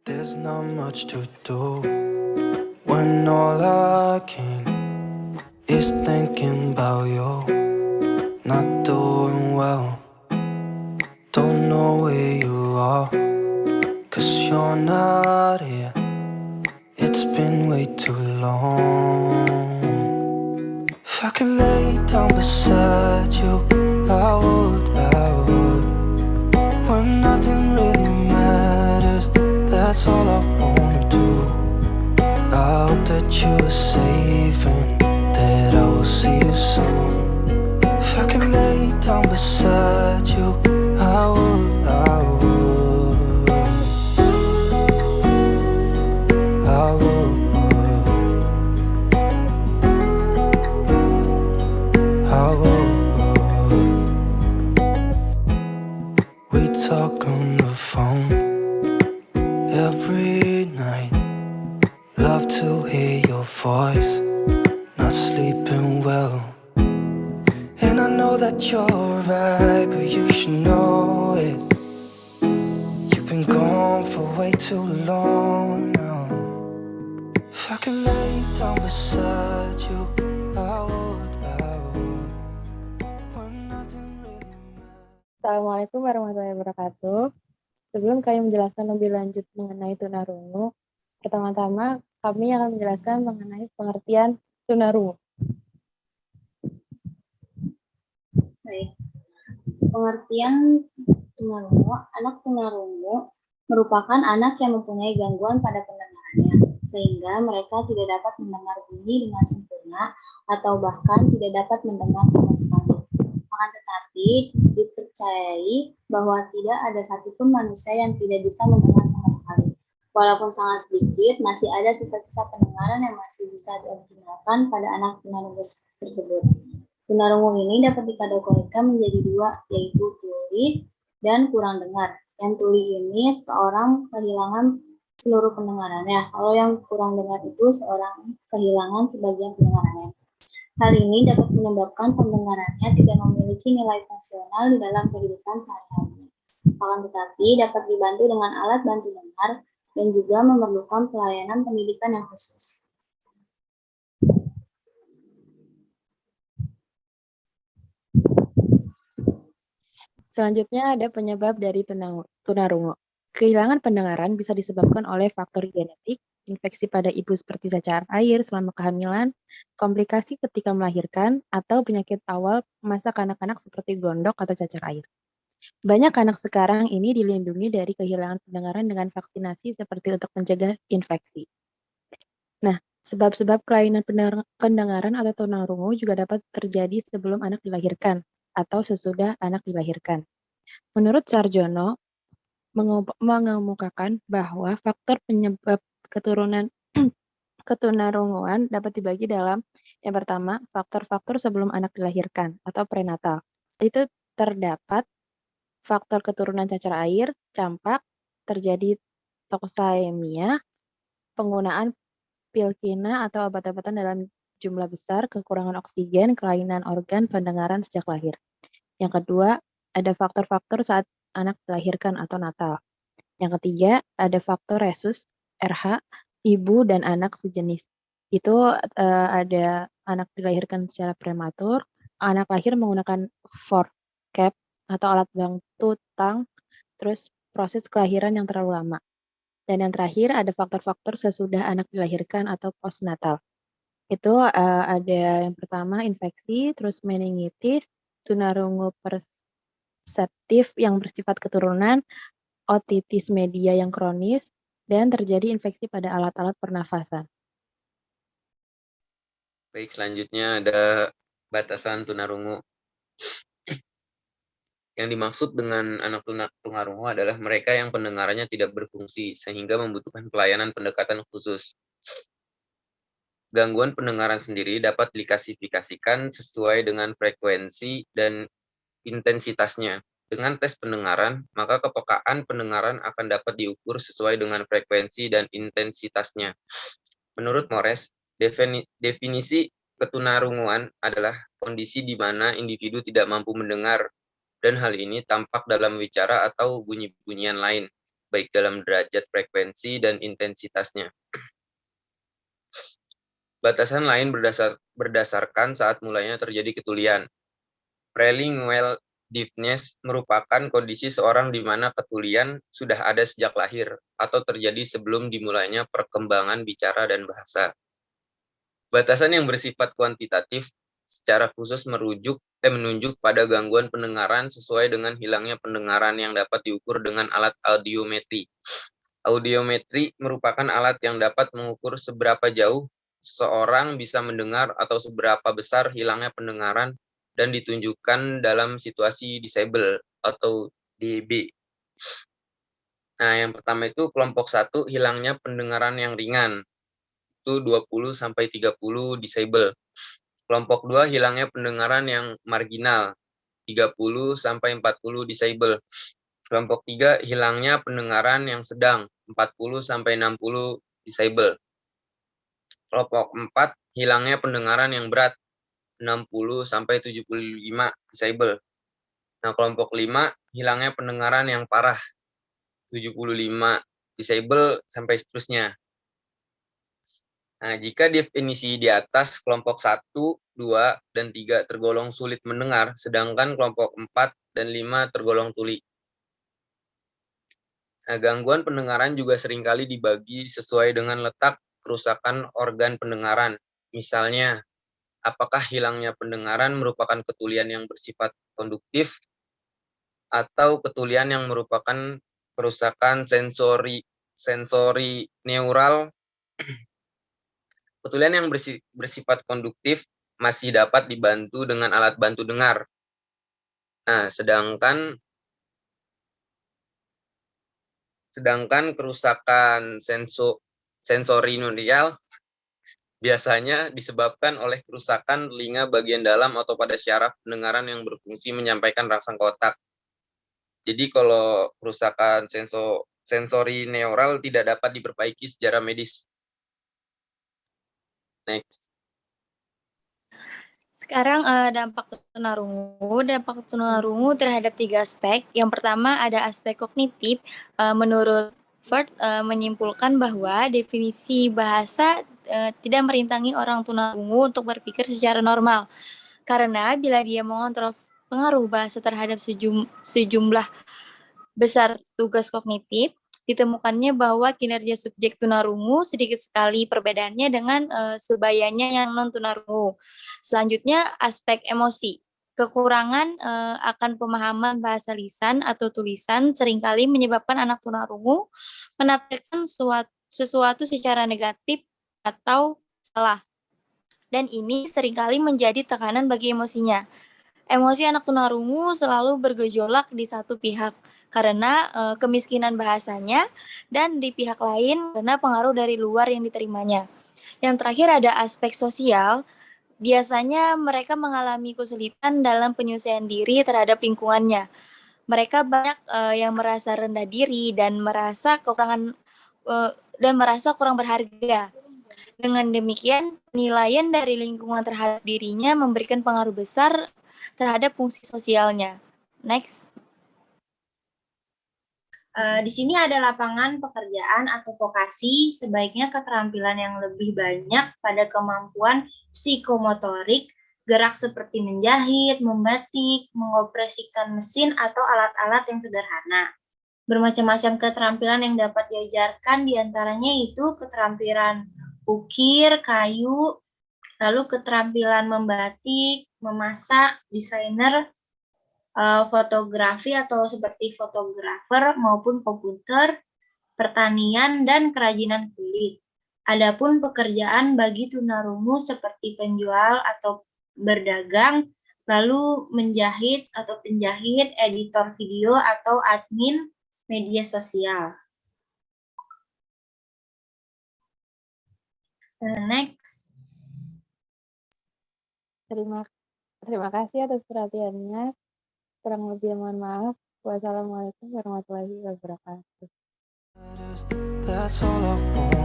There's not much to do when all I can is thinking about you. Not doing well, don't know where you are, 'cause you're not here. It's been way too long. If I could lay down beside you, I would. When nothing really matters, that's all I wanna do. I hope that you are safe and that I will see you soon. If I could lay down beside you, I would. I would. I would. We talk on the phone every night. Love to hear your voice. Not sleeping well. And I know that you're right, but you should know it. You've been gone for way too long now. If I could lay down beside you, I would. When nothing really matters. Assalamualaikum warahmatullahi wabarakatuh. Sebelum kami menjelaskan lebih lanjut mengenai tunarungu, pertama-tama kami akan menjelaskan mengenai pengertian tunarungu. Baik. Pengertian tunarungu, anak tunarungu merupakan anak yang mempunyai gangguan pada pendengarannya, sehingga mereka tidak dapat mendengar bunyi dengan sempurna atau bahkan tidak dapat mendengar sama sekali. Akan tetapi, dipercayai bahwa tidak ada satupun manusia yang tidak bisa mendengar sama sekali. Walaupun sangat sedikit, masih ada sisa-sisa pendengaran yang masih bisa dioptimalkan pada anak tunarungu tersebut. Tunarungu ini dapat dikategorikan menjadi dua, yaitu tuli dan kurang dengar. Yang tuli ini seorang kehilangan seluruh pendengarannya, kalau yang kurang dengar itu seorang kehilangan sebagian pendengarannya. Hal ini dapat menyebabkan pendengarannya tidak memiliki nilai fungsional di dalam kehidupan sehari-hari. Akan tetapi dapat dibantu dengan alat bantu dengar dan juga memerlukan pelayanan pendidikan yang khusus. Selanjutnya ada penyebab dari tunarungu. Kehilangan pendengaran bisa disebabkan oleh faktor genetik, infeksi pada ibu seperti cacar air selama kehamilan, komplikasi ketika melahirkan, atau penyakit awal masa kanak-kanak seperti gondok atau cacar air. Banyak anak sekarang ini dilindungi dari kehilangan pendengaran dengan vaksinasi seperti untuk mencegah infeksi. Nah, sebab-sebab kelainan pendengaran atau tunarungu juga dapat terjadi sebelum anak dilahirkan atau sesudah anak dilahirkan. Menurut Sarjono, mengemukakan bahwa faktor penyebab ketunarunguan dapat dibagi dalam yang pertama, faktor-faktor sebelum anak dilahirkan atau prenatal. Itu terdapat faktor keturunan cacar air, campak, terjadi toksaemia, penggunaan pil kina atau obat-obatan dalam jumlah besar, kekurangan oksigen, kelainan organ pendengaran sejak lahir. Yang kedua, ada faktor-faktor saat anak dilahirkan atau natal. Yang ketiga, ada faktor resus, RH, ibu dan anak sejenis. Itu ada anak dilahirkan secara prematur, anak lahir menggunakan forcap atau alat bantu tang, terus proses kelahiran yang terlalu lama. Dan yang terakhir ada faktor-faktor sesudah anak dilahirkan atau postnatal. Itu ada yang pertama infeksi, terus meningitis, tunarungu perseptif yang bersifat keturunan, otitis media yang kronis, dan terjadi infeksi pada alat-alat pernafasan. Baik, selanjutnya ada batasan tunarungu. Yang dimaksud dengan anak tunarungu adalah mereka yang pendengarannya tidak berfungsi sehingga membutuhkan pelayanan pendekatan khusus. Gangguan pendengaran sendiri dapat diklasifikasikan sesuai dengan frekuensi dan intensitasnya. Dengan tes pendengaran, maka kepekaan pendengaran akan dapat diukur sesuai dengan frekuensi dan intensitasnya. Menurut Mores, definisi ketunarunguan adalah kondisi di mana individu tidak mampu mendengar, dan hal ini tampak dalam wicara atau bunyi-bunyian lain. baik dalam derajat frekuensi dan intensitasnya. Batasan lain berdasarkan saat mulanya terjadi ketulian. Prelingual deafness merupakan kondisi seorang di mana ketulian sudah ada sejak lahir atau terjadi sebelum dimulainya perkembangan bicara dan bahasa. Batasan yang bersifat kuantitatif secara khusus menunjuk pada gangguan pendengaran sesuai dengan hilangnya pendengaran yang dapat diukur dengan alat audiometri. Audiometri merupakan alat yang dapat mengukur seberapa jauh seseorang bisa mendengar atau seberapa besar hilangnya pendengaran dan ditunjukkan dalam situasi disable atau DB. Nah, yang pertama itu kelompok 1 hilangnya pendengaran yang ringan. Itu 20-30 disable. Kelompok 2 hilangnya pendengaran yang marginal. 30-40 disable. Kelompok 3 hilangnya pendengaran yang sedang. 40-60 disable. Kelompok 4 hilangnya pendengaran yang berat. 60-75 disable. Nah, kelompok 5 hilangnya pendengaran yang parah. 75 disable sampai seterusnya. Nah, jika definisi di atas kelompok 1, 2, dan 3 tergolong sulit mendengar, sedangkan kelompok 4 dan 5 tergolong tuli. Nah, gangguan pendengaran juga seringkali dibagi sesuai dengan letak kerusakan organ pendengaran. Misalnya, apakah hilangnya pendengaran merupakan ketulian yang bersifat konduktif atau ketulian yang merupakan kerusakan sensori neural. Ketulian yang bersifat konduktif masih dapat dibantu dengan alat bantu dengar. Nah, sedangkan kerusakan sensori neural biasanya disebabkan oleh kerusakan telinga bagian dalam atau pada syaraf pendengaran yang berfungsi menyampaikan rangsang ke otak. Jadi kalau kerusakan sensori neural tidak dapat diperbaiki secara medis. Next. Sekarang dampak tunarungu. Dampak tunarungu terhadap 3 aspek. Yang pertama ada aspek kognitif. Menurut Ford menyimpulkan bahwa definisi bahasa tidak merintangi orang tunarungu untuk berpikir secara normal. Karena bila dia mengontrol pengaruh bahasa terhadap sejumlah besar tugas kognitif, ditemukannya bahwa kinerja subjek tunarungu sedikit sekali perbedaannya dengan sebayanya yang non-tunarungu. Selanjutnya, aspek emosi. Kekurangan akan pemahaman bahasa lisan atau tulisan seringkali menyebabkan anak tunarungu menafsirkan sesuatu secara negatif atau salah. Dan ini seringkali menjadi tekanan bagi emosinya. Emosi anak tunarungu selalu bergejolak di satu pihak karena kemiskinan bahasanya dan di pihak lain karena pengaruh dari luar yang diterimanya. Yang terakhir ada aspek sosial. Biasanya mereka mengalami kesulitan dalam penyelesaian diri terhadap lingkungannya. Mereka banyak yang merasa rendah diri dan merasa kurang berharga. Dengan demikian, penilaian dari lingkungan terhadap dirinya memberikan pengaruh besar terhadap fungsi sosialnya. Next. Di sini ada lapangan pekerjaan atau vokasi, sebaiknya keterampilan yang lebih banyak pada kemampuan psikomotorik, gerak seperti menjahit, membatik, mengoperasikan mesin atau alat-alat yang sederhana. Bermacam-macam keterampilan yang dapat diajarkan, diantaranya itu keterampilan ukir, kayu, lalu keterampilan membatik, memasak, desainer, fotografi atau seperti fotografer maupun komputer, pertanian, dan kerajinan kulit. Adapun pekerjaan bagi tunarungu seperti penjual atau berdagang, lalu menjahit atau penjahit, editor video, atau admin media sosial. Next. Terima kasih atas perhatiannya. Kurang lebih mohon maaf. Wassalamualaikum warahmatullahi wabarakatuh. That's all I want.